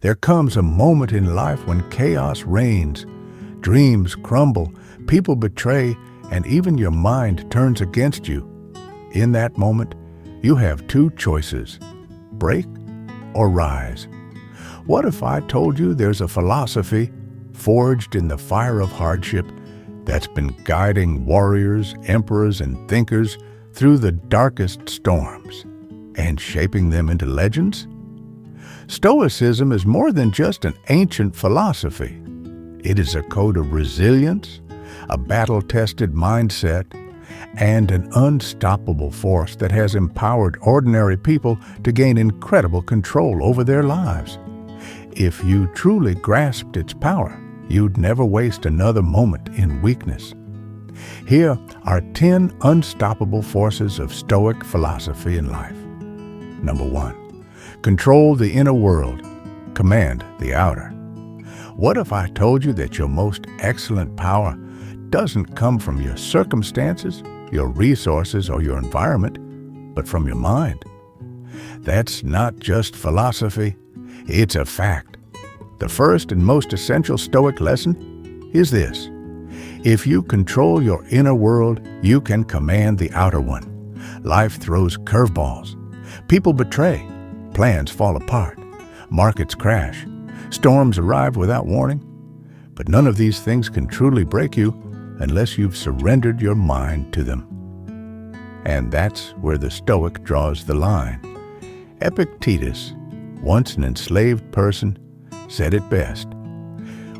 There comes a moment in life when chaos reigns, dreams crumble, people betray, and even your mind turns against you. In that moment, you have two choices: break or rise. What if I told you there's a philosophy forged in the fire of hardship that's been guiding warriors, emperors, and thinkers through the darkest storms and shaping them into legends? Stoicism is more than just an ancient philosophy. It is a code of resilience, a battle-tested mindset, and an unstoppable force that has empowered ordinary people to gain incredible control over their lives. If you truly grasped its power, you'd never waste another moment in weakness. Here are 10 unstoppable forces of Stoic philosophy in life. Number 1, control the inner world, command the outer. What if I told you that your most excellent power doesn't come from your circumstances, your resources, or your environment, but from your mind? That's not just philosophy, it's a fact. The first and most essential Stoic lesson is this: if you control your inner world, you can command the outer one. Life throws curveballs. People betray. Plans fall apart. Markets crash. Storms arrive without warning. But none of these things can truly break you unless you've surrendered your mind to them. And that's where the Stoic draws the line. Epictetus, once an enslaved person, said it best: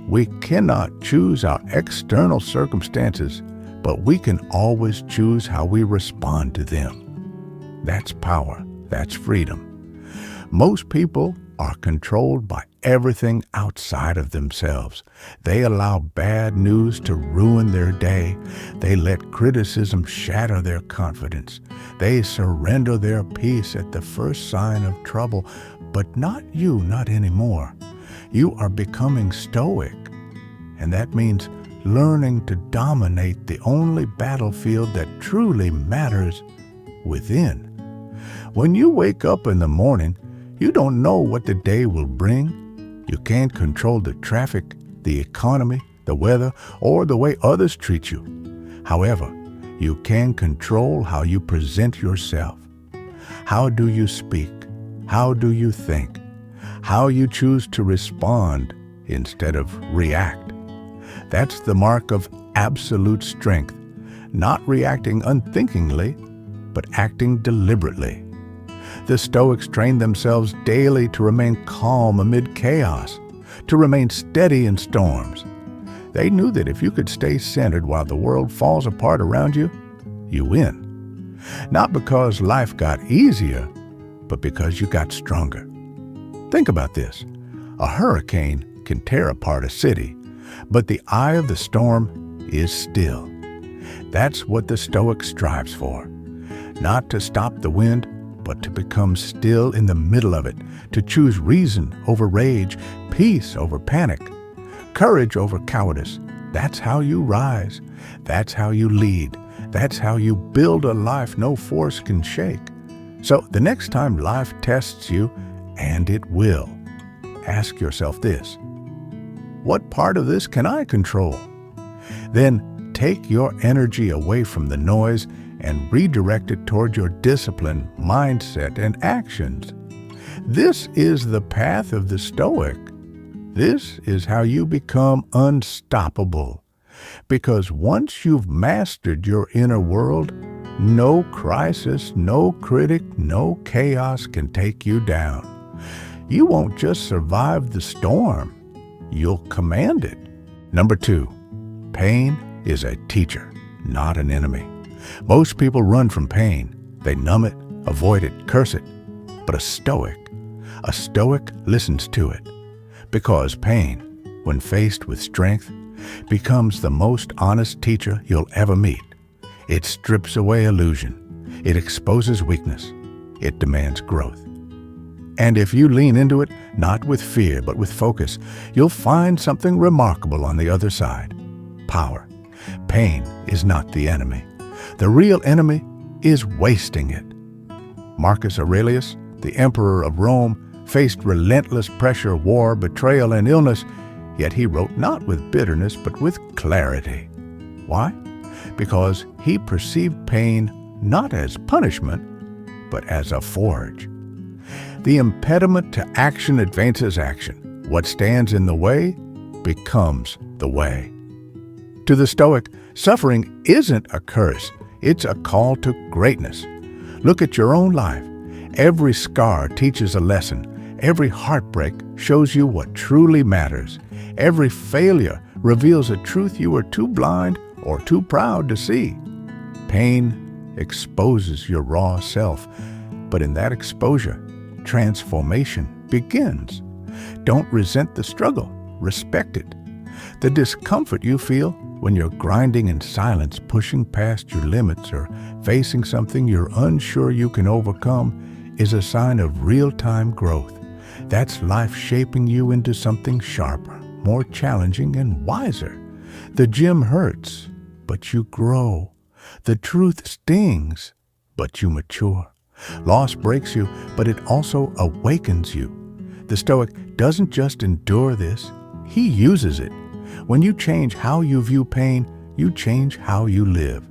we cannot choose our external circumstances, but we can always choose how we respond to them. That's power. That's freedom. Most people are controlled by everything outside of themselves. They allow bad news to ruin their day. They let criticism shatter their confidence. They surrender their peace at the first sign of trouble. But not you, not anymore. You are becoming Stoic, and that means learning to dominate the only battlefield that truly matters: within. When you wake up in the morning, you don't know what the day will bring. You can't control the traffic, the economy, the weather, or the way others treat you. However, you can control how you present yourself. How do you speak? How do you think? How you choose to respond instead of react. That's the mark of absolute strength, not reacting unthinkingly, but acting deliberately. The Stoics trained themselves daily to remain calm amid chaos, to remain steady in storms. They knew that if you could stay centered while the world falls apart around you, you win. Not because life got easier, but because you got stronger. Think about this. A hurricane can tear apart a city, but the eye of the storm is still. That's what the Stoic strives for. Not to stop the wind, but to become still in the middle of it, to choose reason over rage, peace over panic, courage over cowardice. That's how you rise. That's how you lead. That's how you build a life no force can shake. So the next time life tests you, and it will, ask yourself this: what part of this can I control? Then take your energy away from the noise and redirect it toward your discipline, mindset, and actions. This is the path of the Stoic. This is how you become unstoppable. Because once you've mastered your inner world, no crisis, no critic, no chaos can take you down. You won't just survive the storm, you'll command it. Number 2, pain is a teacher, not an enemy. Most people run from pain. They numb it, avoid it, curse it. But a Stoic listens to it. Because pain, when faced with strength, becomes the most honest teacher you'll ever meet. It strips away illusion. It exposes weakness. It demands growth. And if you lean into it, not with fear, but with focus, you'll find something remarkable on the other side: power. Pain is not the enemy. The real enemy is wasting it. Marcus Aurelius, the emperor of Rome, faced relentless pressure, war, betrayal, and illness, yet he wrote not with bitterness but with clarity. Why? Because he perceived pain not as punishment, but as a forge. The impediment to action advances action. What stands in the way becomes the way. To the Stoic, suffering isn't a curse, it's a call to greatness. Look at your own life. Every scar teaches a lesson. Every heartbreak shows you what truly matters. Every failure reveals a truth you were too blind or too proud to see. Pain exposes your raw self, but in that exposure, transformation begins. Don't resent the struggle, respect it. The discomfort you feel when you're grinding in silence, pushing past your limits, or facing something you're unsure you can overcome is a sign of real-time growth. That's life shaping you into something sharper, more challenging, and wiser. The gym hurts, but you grow. The truth stings, but you mature. Loss breaks you, but it also awakens you. The Stoic doesn't just endure this, he uses it. When you change how you view pain, you change how you live.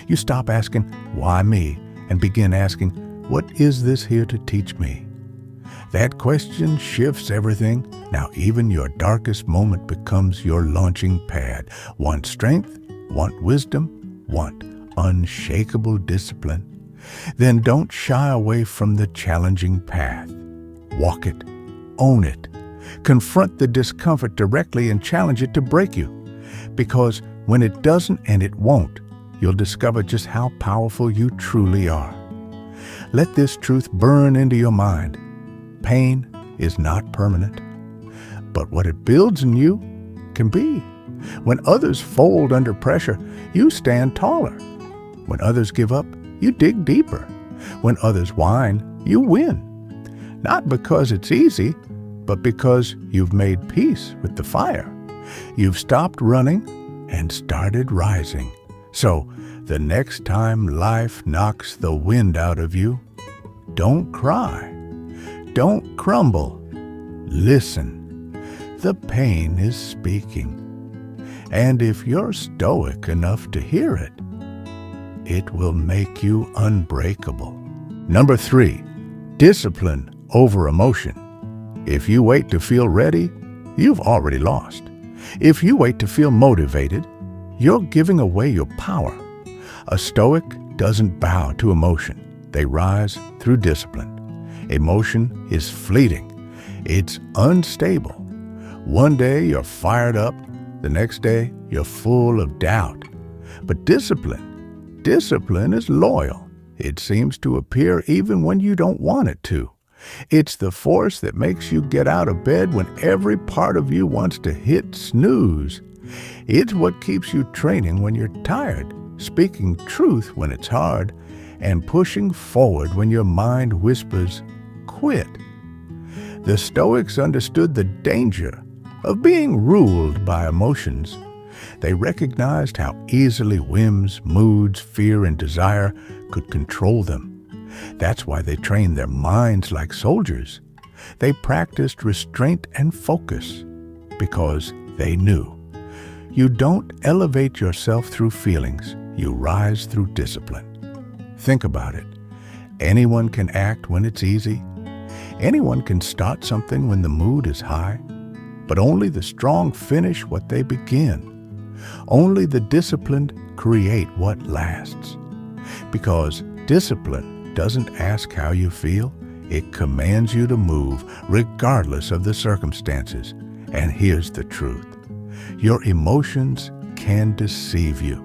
You stop asking, why me? And begin asking, what is this here to teach me? That question shifts everything. Now even your darkest moment becomes your launching pad. Want strength? Want wisdom? Want unshakable discipline? Then don't shy away from the challenging path. Walk it. Own it. Confront the discomfort directly and challenge it to break you. Because when it doesn't and it won't, you'll discover just how powerful you truly are. Let this truth burn into your mind. Pain is not permanent, but what it builds in you can be. When others fold under pressure, you stand taller. When others give up, you dig deeper. When others whine, you win. Not because it's easy, but because you've made peace with the fire. You've stopped running and started rising. So, the next time life knocks the wind out of you, don't cry. Don't crumble. Listen. The pain is speaking. And if you're stoic enough to hear it, it will make you unbreakable. Number 3, discipline over emotion. If you wait to feel ready, you've already lost. If you wait to feel motivated, you're giving away your power. A Stoic doesn't bow to emotion. They rise through discipline. Emotion is fleeting. It's unstable. One day you're fired up, the next day you're full of doubt. But discipline is loyal. It seems to appear even when you don't want it to. It's the force that makes you get out of bed when every part of you wants to hit snooze. It's what keeps you training when you're tired, speaking truth when it's hard, and pushing forward when your mind whispers, quit. The Stoics understood the danger of being ruled by emotions. They recognized how easily whims, moods, fear, and desire could control them. That's why they trained their minds like soldiers. They practiced restraint and focus because they knew. You don't elevate yourself through feelings, you rise through discipline. Think about it. Anyone can act when it's easy. Anyone can start something when the mood is high. But only the strong finish what they begin. Only the disciplined create what lasts. Because discipline doesn't ask how you feel, it commands you to move regardless of the circumstances. And here's the truth. Your emotions can deceive you.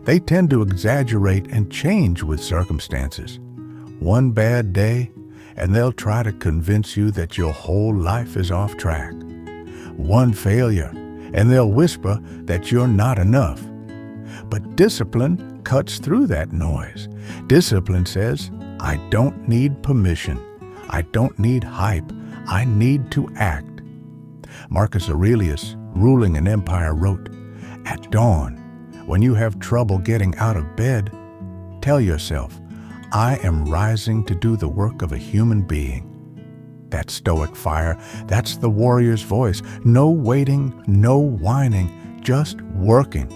They tend to exaggerate and change with circumstances. One bad day, and they'll try to convince you that your whole life is off track. One failure, and they'll whisper that you're not enough. But discipline cuts through that noise. Discipline says, I don't need permission. I don't need hype. I need to act. Marcus Aurelius, ruling an empire, wrote, at dawn, when you have trouble getting out of bed, tell yourself, I am rising to do the work of a human being. that Stoic fire. That's the warrior's voice. No waiting, no whining, just working.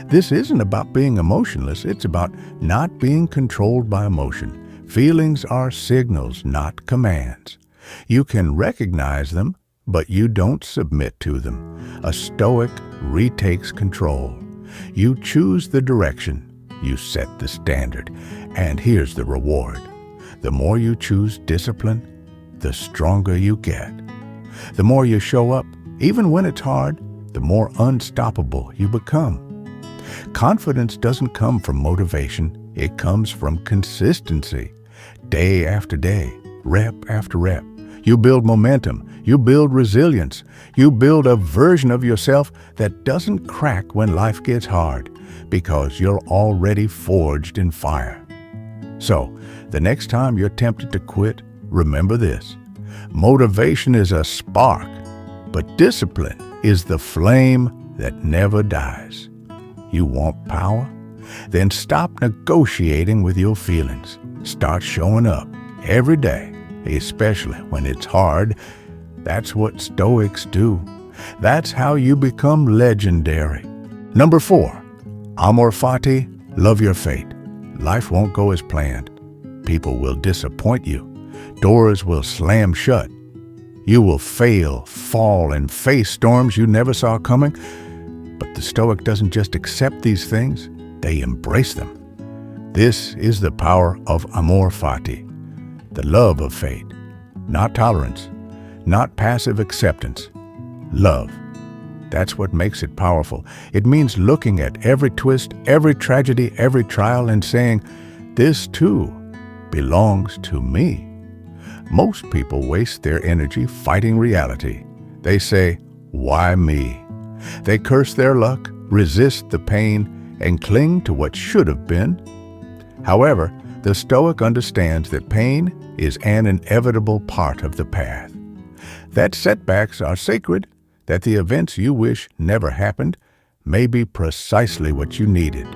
This isn't about being emotionless. It's about not being controlled by emotion. Feelings are signals, not commands. You can recognize them, but you don't submit to them. A Stoic retakes control. You choose the direction. You set the standard. And here's the reward. The more you choose discipline, the stronger you get. The more you show up, even when it's hard, the more unstoppable you become. Confidence doesn't come from motivation. It comes from consistency. Day after day, rep after rep. You build momentum. You build resilience. You build a version of yourself that doesn't crack when life gets hard, because you're already forged in fire. So, the next time you're tempted to quit, remember this. Motivation is a spark, but discipline is the flame that never dies. You want power? Then stop negotiating with your feelings. Start showing up every day, especially when it's hard. That's what Stoics do. That's how you become legendary. Number 4, amor fati, love your fate. Life won't go as planned. People will disappoint you. Doors will slam shut. You will fail, fall, and face storms you never saw coming. But the Stoic doesn't just accept these things, they embrace them. This is the power of amor fati, the love of fate. Not tolerance, not passive acceptance. Love. That's what makes it powerful. It means looking at every twist, every tragedy, every trial, and saying, this too belongs to me. Most people waste their energy fighting reality. They say, why me? They curse their luck, resist the pain, and cling to what should have been. However, the Stoic understands that pain is an inevitable part of the path. That setbacks are sacred, that the events you wish never happened may be precisely what you needed.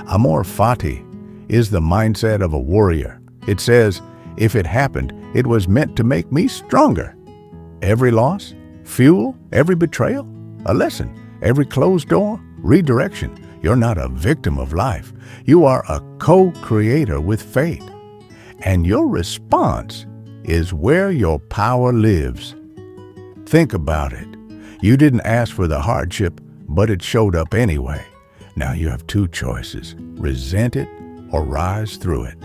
Amor fati is the mindset of a warrior. It says, if it happened, it was meant to make me stronger. Every loss, fuel, every betrayal, a lesson. Every closed door, redirection. You're not a victim of life. You are a co-creator with fate. And your response is where your power lives. Think about it. You didn't ask for the hardship, but it showed up anyway. Now you have two choices: resent it or rise through it.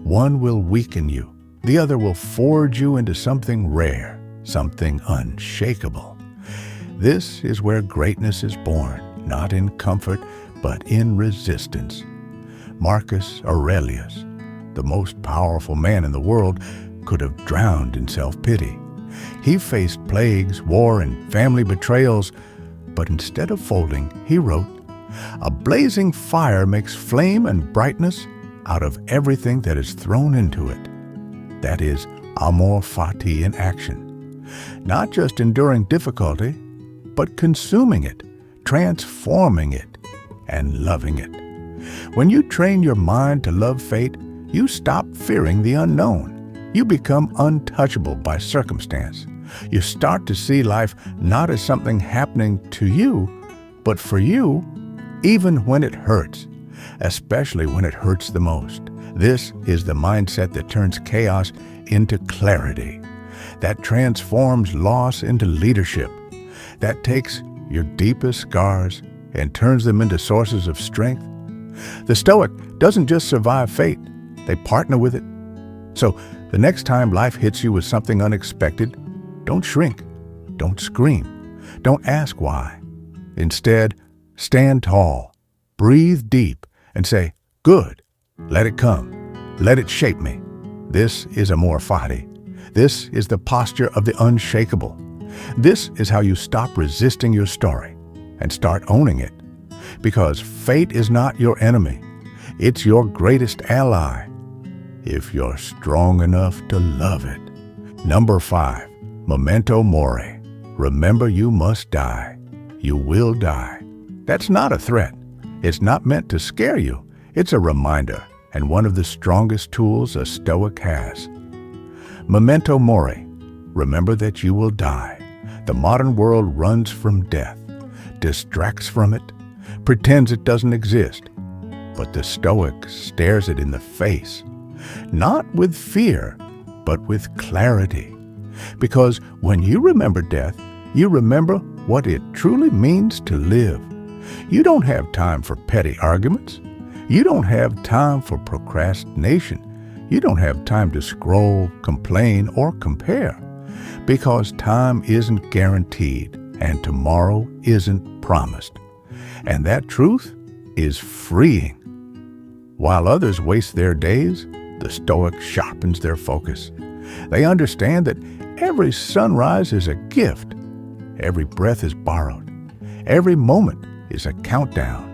One will weaken you. The other will forge you into something rare, something unshakable. This is where greatness is born, not in comfort, but in resistance. Marcus Aurelius, the most powerful man in the world, could have drowned in self-pity. He faced plagues, war, and family betrayals, but instead of folding, he wrote, "A blazing fire makes flame and brightness out of everything that is thrown into it." That is amor fati in action. Not just enduring difficulty, but consuming it, transforming it, and loving it. When you train your mind to love fate, you stop fearing the unknown. You become untouchable by circumstance. You start to see life not as something happening to you, but for you, even when it hurts, especially when it hurts the most. This is the mindset that turns chaos into clarity, that transforms loss into leadership, that takes your deepest scars and turns them into sources of strength. The Stoic doesn't just survive fate, they partner with it. So the next time life hits you with something unexpected, don't shrink, don't scream, don't ask why. Instead, stand tall, breathe deep, and say, "Good, let it come, let it shape me." This is amor fati. This is the posture of the unshakable. This is how you stop resisting your story and start owning it. Because fate is not your enemy. It's your greatest ally, if you're strong enough to love it. Number 5, Memento Mori. Remember, you must die. You will die. That's not a threat. It's not meant to scare you. It's a reminder, and one of the strongest tools a Stoic has. Memento Mori. Remember that you will die. The modern world runs from death, distracts from it, pretends it doesn't exist. But the Stoic stares it in the face, not with fear, but with clarity. Because when you remember death, you remember what it truly means to live. You don't have time for petty arguments. You don't have time for procrastination. You don't have time to scroll, complain, or compare. Because time isn't guaranteed and tomorrow isn't promised. And that truth is freeing. While others waste their days, the Stoic sharpens their focus. They understand that every sunrise is a gift. Every breath is borrowed. Every moment is a countdown.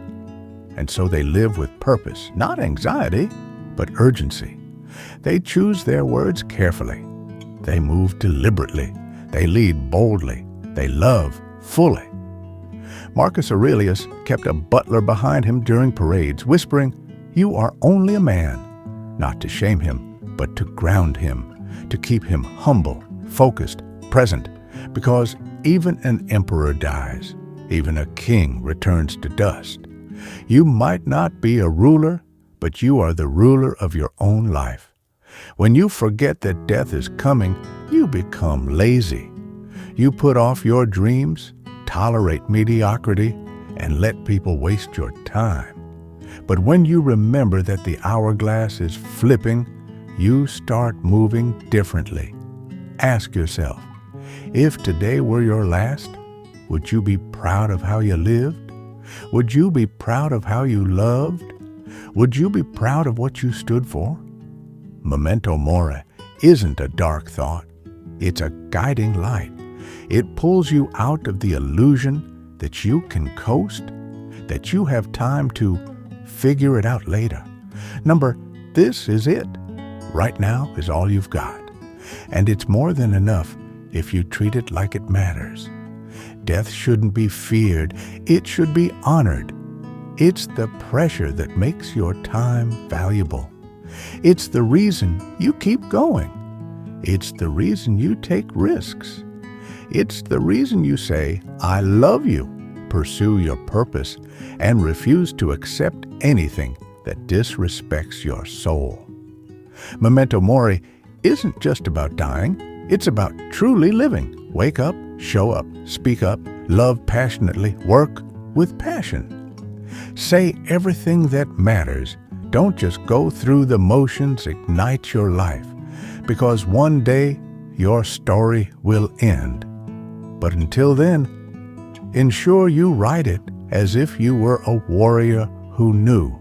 And so they live with purpose, not anxiety, but urgency. They choose their words carefully. They move deliberately. They lead boldly. They love fully. Marcus Aurelius kept a butler behind him during parades, whispering, "You are only a man," not to shame him, but to ground him, to keep him humble, focused, present, because even an emperor dies. Even a king returns to dust. You might not be a ruler, but you are the ruler of your own life. When you forget that death is coming, you become lazy. You put off your dreams, tolerate mediocrity, and let people waste your time. But when you remember that the hourglass is flipping, you start moving differently. Ask yourself, if today were your last, would you be proud of how you lived? Would you be proud of how you loved? Would you be proud of what you stood for? Memento Mori isn't a dark thought. It's a guiding light. It pulls you out of the illusion that you can coast, that you have time to figure it out later. This is it. Right now is all you've got. And it's more than enough if you treat it like it matters. Death shouldn't be feared. It should be honored. It's the pressure that makes your time valuable. It's the reason you keep going. It's the reason you take risks. It's the reason you say, "I love you," pursue your purpose, and refuse to accept anything that disrespects your soul. Memento Mori isn't just about dying. It's about truly living. Wake up, show up, speak up, love passionately, work with passion. Say everything that matters. Don't just go through the motions, ignite your life. Because one day, your story will end. But until then, ensure you write it as if you were a warrior who knew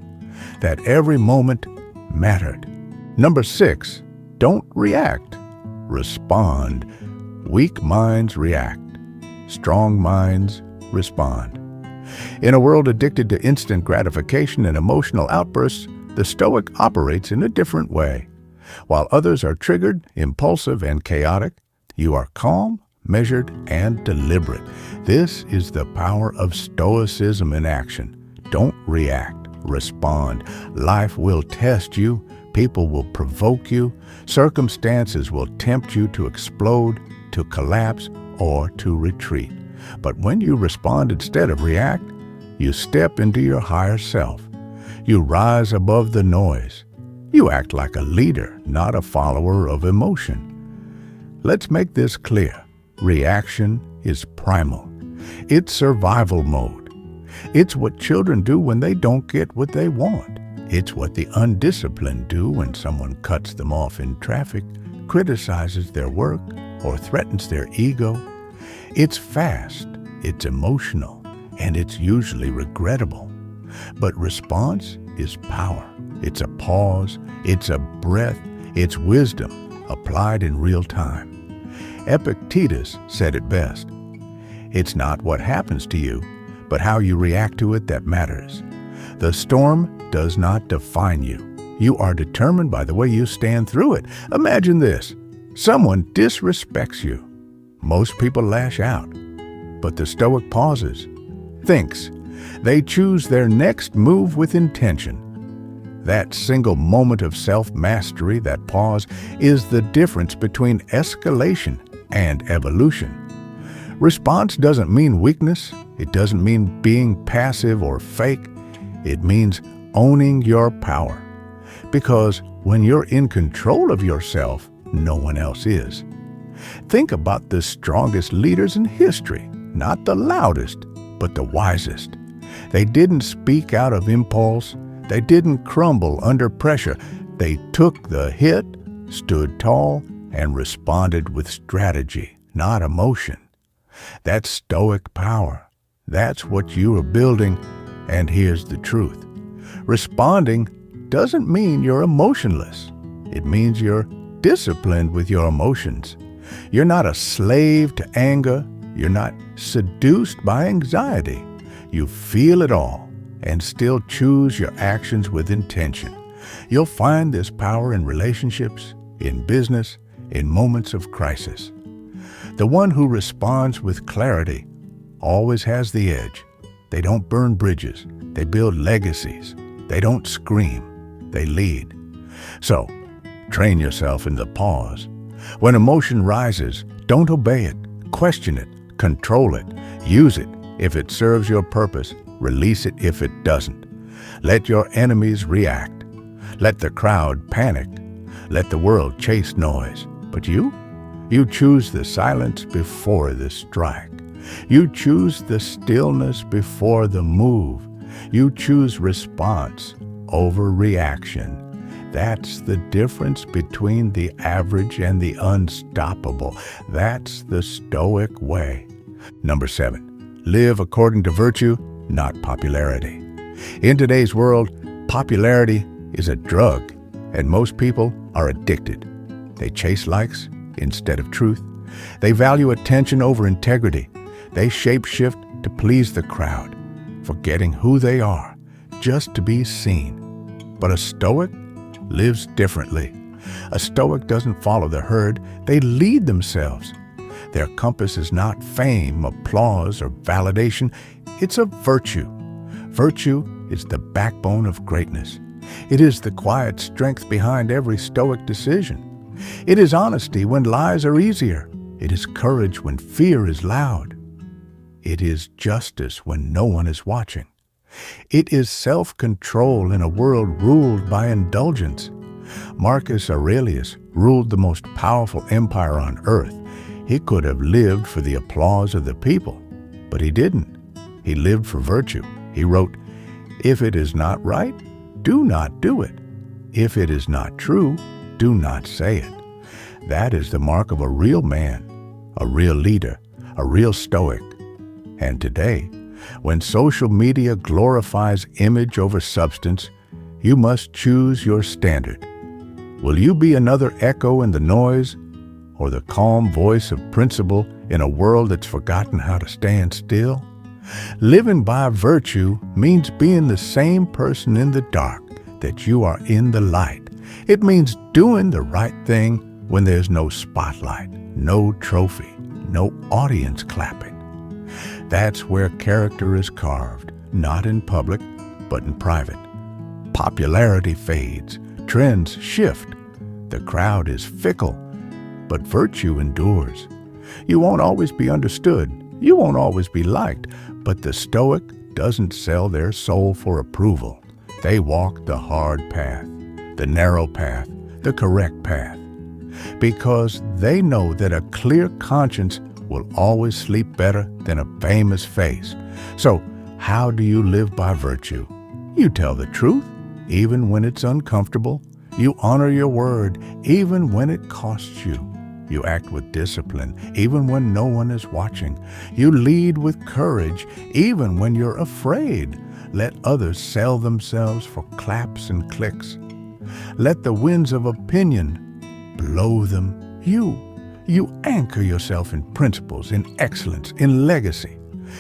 that every moment mattered. 6, don't react. Respond. Weak minds react. Strong minds respond. In a world addicted to instant gratification and emotional outbursts, the Stoic operates in a different way. While others are triggered, impulsive, and chaotic, you are calm, measured, and deliberate. This is the power of Stoicism in action. Don't react. Respond. Life will test you. People will provoke you. Circumstances will tempt you to explode, to collapse, or to retreat. But when you respond instead of react, you step into your higher self. You rise above the noise. You act like a leader, not a follower of emotion. Let's make this clear. Reaction is primal. It's survival mode. It's what children do when they don't get what they want. It's what the undisciplined do when someone cuts them off in traffic, criticizes their work, or threatens their ego. It's fast, it's emotional, and it's usually regrettable. But response is power. It's a pause, it's a breath, it's wisdom applied in real time. Epictetus said it best. It's not what happens to you, but how you react to it that matters. The storm does not define you. You are determined by the way you stand through it. Imagine this. Someone disrespects you. Most people lash out, but the Stoic pauses, thinks. They choose their next move with intention. That single moment of self-mastery, that pause, is the difference between escalation and evolution. Response doesn't mean weakness. It doesn't mean being passive or fake. It means owning your power. Because when you're in control of yourself, no one else is. Think about the strongest leaders in history, not the loudest, but the wisest. They didn't speak out of impulse. They didn't crumble under pressure. They took the hit, stood tall, and responded with strategy, not emotion. That's Stoic power. That's what you are building, and here's the truth. Responding doesn't mean you're emotionless. It means you're disciplined with your emotions. You're not a slave to anger. You're not seduced by anxiety. You feel it all and still choose your actions with intention. You'll find this power in relationships, in business, in moments of crisis. The one who responds with clarity always has the edge. They don't burn bridges. They build legacies. They don't scream. They lead. So, train yourself in the pause. When emotion rises, don't obey it. Question it. Control it. Use it if it serves your purpose. Release it if it doesn't. Let your enemies react. Let the crowd panic. Let the world chase noise. But you choose the silence before the strike. You choose the stillness before the move. You choose response over reaction. That's the difference between the average and the unstoppable. That's the Stoic way. Number 7, live according to virtue, not popularity. In today's world, popularity is a drug, and most people are addicted. They chase likes instead of truth. They value attention over integrity. They shape-shift to please the crowd, forgetting who they are, just to be seen. But a Stoic lives differently. A Stoic doesn't follow the herd. They lead themselves. Their compass is not fame, applause, or validation. It's a virtue. Virtue is the backbone of greatness. It is the quiet strength behind every Stoic decision. It is honesty when lies are easier. It is courage when fear is loud. It is justice when no one is watching. It is self-control in a world ruled by indulgence. Marcus Aurelius ruled the most powerful empire on earth. He could have lived for the applause of the people, but he didn't. He lived for virtue. He wrote, "If it is not right, do not do it. If it is not true, do not say it." That is the mark of a real man, a real leader, a real Stoic. And today, when social media glorifies image over substance, you must choose your standard. Will you be another echo in the noise, or the calm voice of principle in a world that's forgotten how to stand still? Living by virtue means being the same person in the dark that you are in the light. It means doing the right thing when there's no spotlight, no trophy, no audience clapping. That's where character is carved, not in public, but in private. Popularity fades, trends shift, the crowd is fickle, but virtue endures. You won't always be understood, you won't always be liked, but the Stoic doesn't sell their soul for approval. They walk the hard path, the narrow path, the correct path, because they know that a clear conscience will always sleep better than a famous face. So, how do you live by virtue? You tell the truth, even when it's uncomfortable. You honor your word, even when it costs you. You act with discipline, even when no one is watching. You lead with courage, even when you're afraid. Let others sell themselves for claps and clicks. Let the winds of opinion blow them. You anchor yourself in principles, in excellence, in legacy.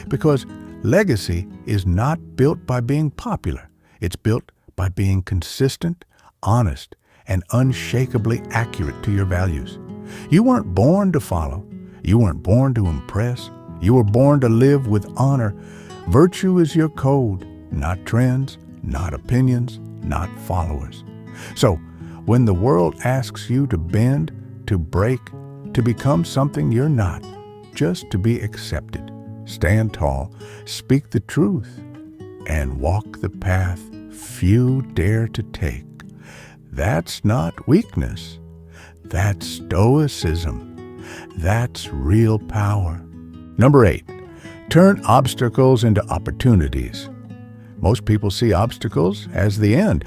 Because legacy is not built by being popular. It's built by being consistent, honest, and unshakably accurate to your values. You weren't born to follow. You weren't born to impress. You were born to live with honor. Virtue is your code, not trends, not opinions, not followers. So, when the world asks you to bend, to break, to become something you're not, just to be accepted, stand tall, speak the truth, and walk the path few dare to take. That's not weakness. That's Stoicism. That's real power. Number 8, turn obstacles into opportunities. Most people see obstacles as the end.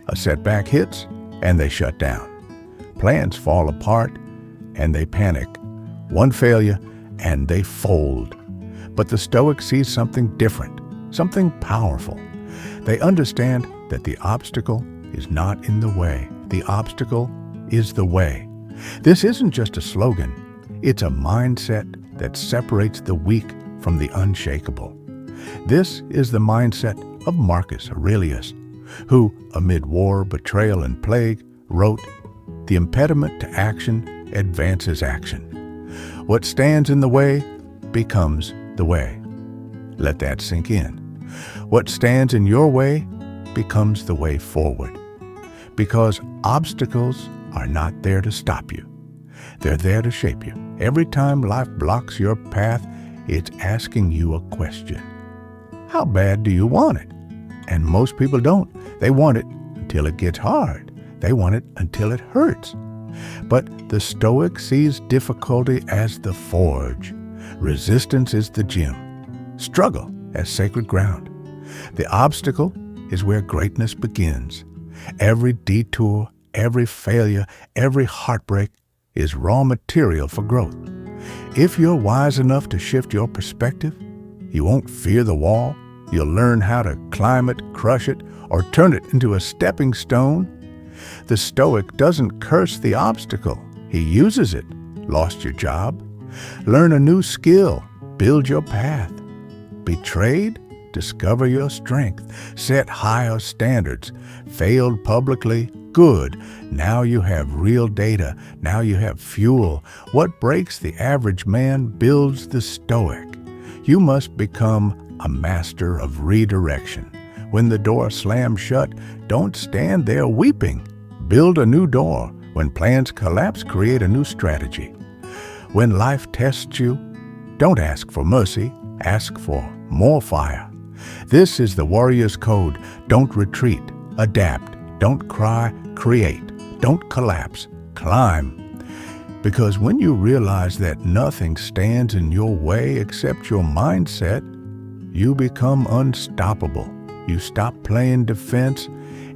A setback hits, and they shut down. Plans fall apart, and they panic. One failure, and they fold. But the Stoic sees something different, something powerful. They understand that the obstacle is not in the way. The obstacle is the way. This isn't just a slogan. It's a mindset that separates the weak from the unshakable. This is the mindset of Marcus Aurelius, who, amid war, betrayal, and plague, wrote, "The impediment to action advances action. What stands in the way becomes the way." Let that sink in. What stands in your way becomes the way forward. Because obstacles are not there to stop you. They're there to shape you. Every time life blocks your path, it's asking you a question. How bad do you want it? And most people don't. They want it until it gets hard. They want it until it hurts. But the Stoic sees difficulty as the forge. Resistance is the gym. Struggle as sacred ground. The obstacle is where greatness begins. Every detour, every failure, every heartbreak is raw material for growth. If you're wise enough to shift your perspective, you won't fear the wall. You'll learn how to climb it, crush it, or turn it into a stepping stone. The Stoic doesn't curse the obstacle. He uses it. Lost your job? Learn a new skill. Build your path. Betrayed? Discover your strength. Set higher standards. Failed publicly? Good. Now you have real data. Now you have fuel. What breaks the average man builds the Stoic. You must become a master of redirection. When the door slams shut, don't stand there weeping. Build a new door. When plans collapse, create a new strategy. When life tests you, don't ask for mercy, ask for more fire. This is the warrior's code. Don't retreat, adapt. Don't cry, create. Don't collapse, climb. Because when you realize that nothing stands in your way except your mindset, you become unstoppable. You stop playing defense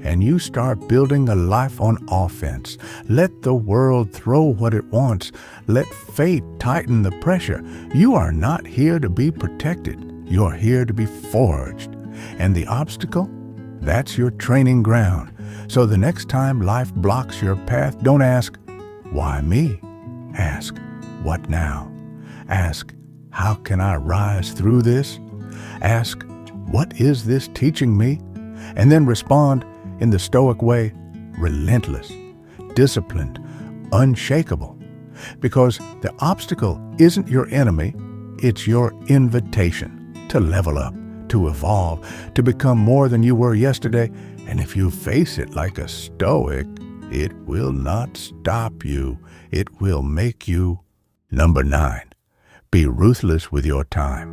and you start building a life on offense. Let the world throw what it wants. Let fate tighten the pressure. You are not here to be protected. You're here to be forged. And the obstacle? That's your training ground. So the next time life blocks your path, don't ask, "Why me?" Ask, "What now?" Ask, "How can I rise through this?" Ask, "What is this teaching me?" And then respond in the Stoic way, relentless, disciplined, unshakable. Because the obstacle isn't your enemy, it's your invitation to level up, to evolve, to become more than you were yesterday. And if you face it like a Stoic, it will not stop you. It will make you. Number 9, be ruthless with your time.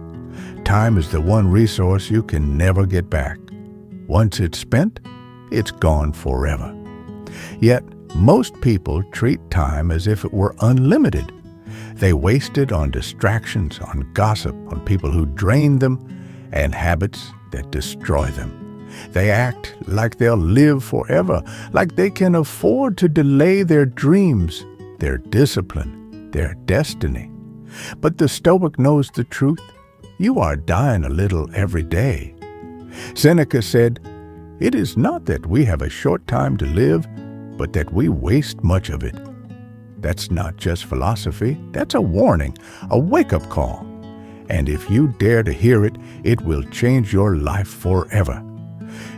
Time is the one resource you can never get back. Once it's spent, it's gone forever. Yet, most people treat time as if it were unlimited. They waste it on distractions, on gossip, on people who drain them, and habits that destroy them. They act like they'll live forever, like they can afford to delay their dreams, their discipline, their destiny. But the Stoic knows the truth. You are dying a little every day. Seneca said, "It is not that we have a short time to live, but that we waste much of it." That's not just philosophy, that's a warning, a wake-up call. And if you dare to hear it, it will change your life forever.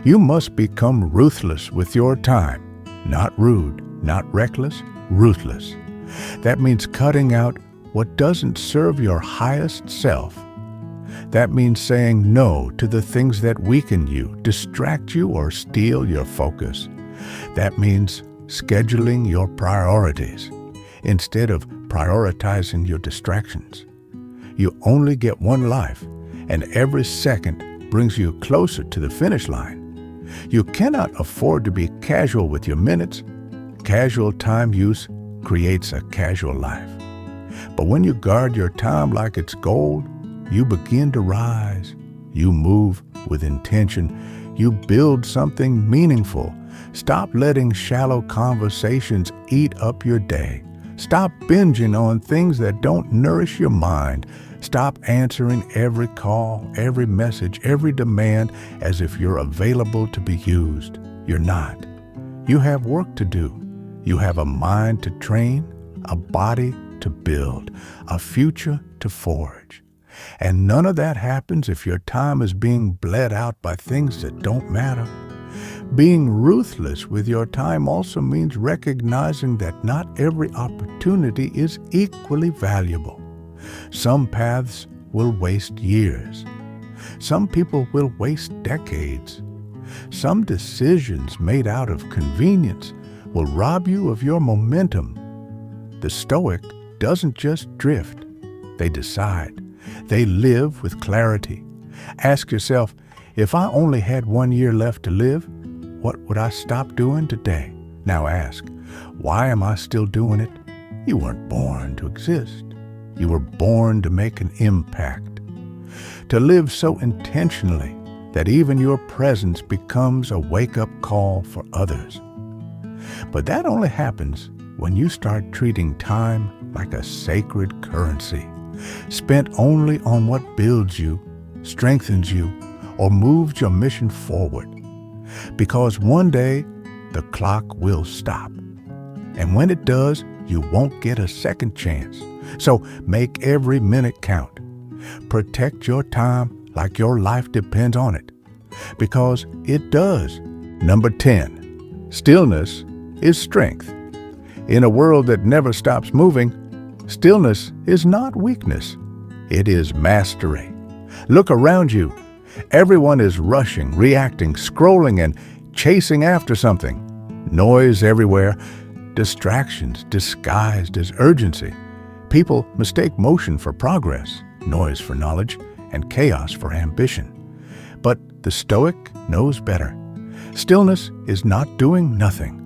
You must become ruthless with your time. Not rude, not reckless, ruthless. That means cutting out what doesn't serve your highest self. That means saying no to the things that weaken you, distract you, or steal your focus. That means scheduling your priorities instead of prioritizing your distractions. You only get one life, and every second brings you closer to the finish line. You cannot afford to be casual with your minutes. Casual time use creates a casual life. But when you guard your time like it's gold, you begin to rise. You move with intention. You build something meaningful. Stop letting shallow conversations eat up your day. Stop binging on things that don't nourish your mind. Stop answering every call, every message, every demand as if you're available to be used. You're not. You have work to do. You have a mind to train, a body to build, a future to forge. And none of that happens if your time is being bled out by things that don't matter. Being ruthless with your time also means recognizing that not every opportunity is equally valuable. Some paths will waste years. Some people will waste decades. Some decisions made out of convenience will rob you of your momentum. The Stoic doesn't just drift. They decide. They live with clarity. Ask yourself, if I only had 1 year left to live, what would I stop doing today? Now ask, why am I still doing it? You weren't born to exist. You were born to make an impact, to live so intentionally that even your presence becomes a wake-up call for others. But that only happens when you start treating time like a sacred currency, spent only on what builds you, strengthens you, or moves your mission forward. Because one day, the clock will stop. And when it does, you won't get a second chance. So make every minute count. Protect your time like your life depends on it. Because it does. Number 10, stillness is strength. In a world that never stops moving, stillness is not weakness. It is mastery. Look around you. Everyone is rushing, reacting, scrolling, and chasing after something. Noise everywhere, distractions disguised as urgency. People mistake motion for progress, noise for knowledge, and chaos for ambition. But the Stoic knows better. Stillness is not doing nothing.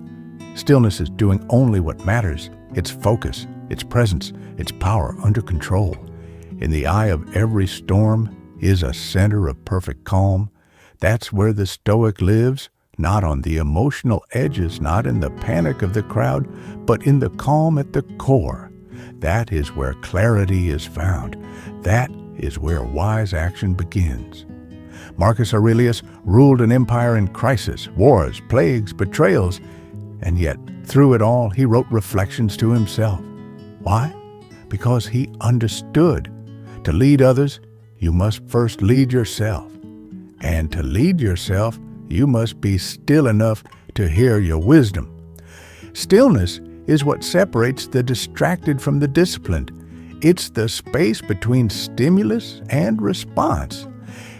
Stillness is doing only what matters, its focus, its presence, its power under control. In the eye of every storm is a center of perfect calm. That's where the Stoic lives, not on the emotional edges, not in the panic of the crowd, but in the calm at the core. That is where clarity is found. That is where wise action begins. Marcus Aurelius ruled an empire in crisis, wars, plagues, betrayals, and yet through it all he wrote reflections to himself. Why? Because he understood. To lead others, you must first lead yourself. And to lead yourself, you must be still enough to hear your wisdom. Stillness is what separates the distracted from the disciplined. It's the space between stimulus and response.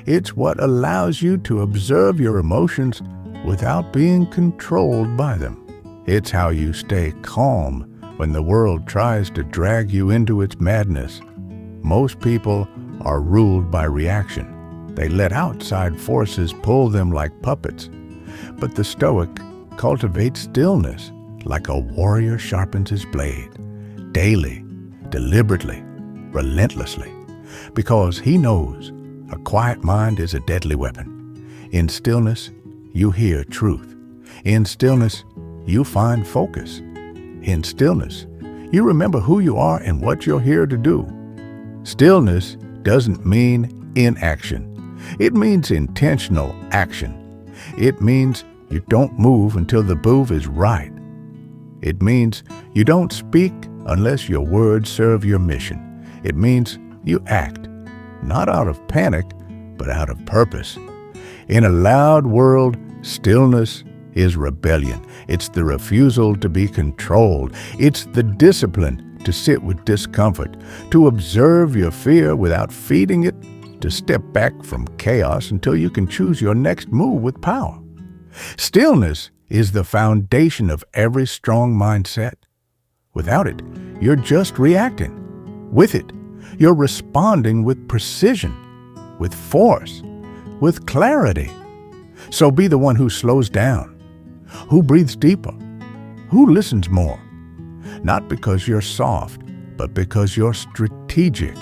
It's what allows you to observe your emotions without being controlled by them. It's how you stay calm when the world tries to drag you into its madness. Most people are ruled by reaction. They let outside forces pull them like puppets. But the Stoic cultivates stillness like a warrior sharpens his blade, daily, deliberately, relentlessly, because he knows a quiet mind is a deadly weapon. In stillness, you hear truth. In stillness, you find focus. In stillness, you remember who you are and what you're here to do. Stillness doesn't mean inaction. It means intentional action. It means you don't move until the move is right. It means you don't speak unless your words serve your mission. It means you act, not out of panic, but out of purpose. In a loud world, stillness is rebellion. It's the refusal to be controlled. It's the discipline to sit with discomfort, to observe your fear without feeding it, to step back from chaos until you can choose your next move with power. Stillness is the foundation of every strong mindset. Without it, you're just reacting. With it, you're responding with precision, with force, with clarity. So be the one who slows down, who breathes deeper, who listens more. Not because you're soft, but because you're strategic.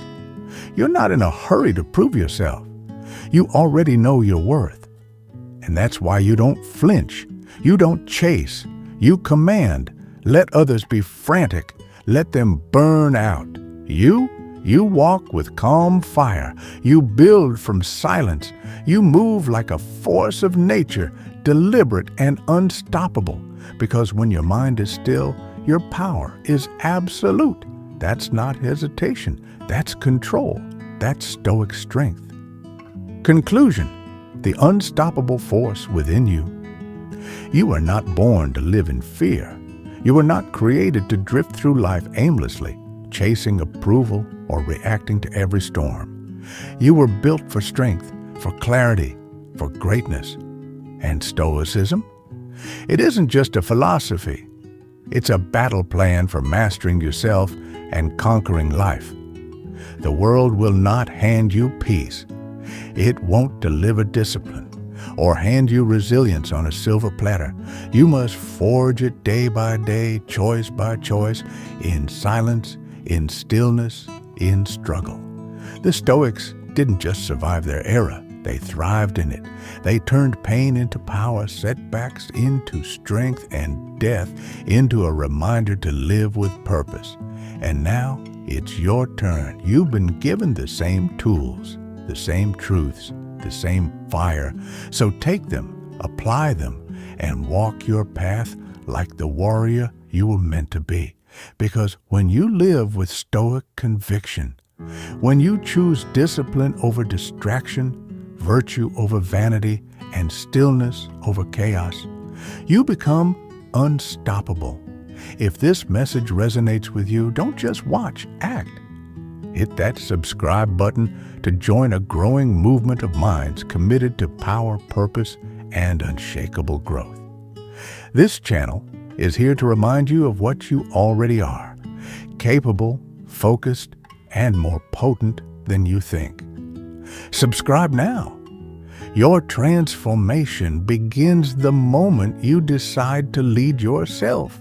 You're not in a hurry to prove yourself. You already know your worth. And that's why you don't flinch. You don't chase. You command. Let others be frantic. Let them burn out. You walk with calm fire. You build from silence. You move like a force of nature, deliberate and unstoppable. Because when your mind is still, your power is absolute. That's not hesitation. That's control. That's Stoic strength. Conclusion: the unstoppable force within you. You are not born to live in fear. You were not created to drift through life aimlessly, chasing approval or reacting to every storm. You were built for strength, for clarity, for greatness. And Stoicism? It isn't just a philosophy. It's a battle plan for mastering yourself and conquering life. The world will not hand you peace. It won't deliver discipline or hand you resilience on a silver platter. You must forge it day by day, choice by choice, in silence, in stillness, in struggle. The Stoics didn't just survive their era, they thrived in it. They turned pain into power, setbacks into strength, and death into a reminder to live with purpose. And now it's your turn. You've been given the same tools, the same truths, the same fire. So take them, apply them, and walk your path like the warrior you were meant to be. Because when you live with Stoic conviction, when you choose discipline over distraction, virtue over vanity, and stillness over chaos, you become unstoppable. If this message resonates with you, don't just watch, act. Hit that subscribe button to join a growing movement of minds committed to power, purpose, and unshakable growth. This channel is here to remind you of what you already are: capable, focused, and more potent than you think. Subscribe now. Your transformation begins the moment you decide to lead yourself.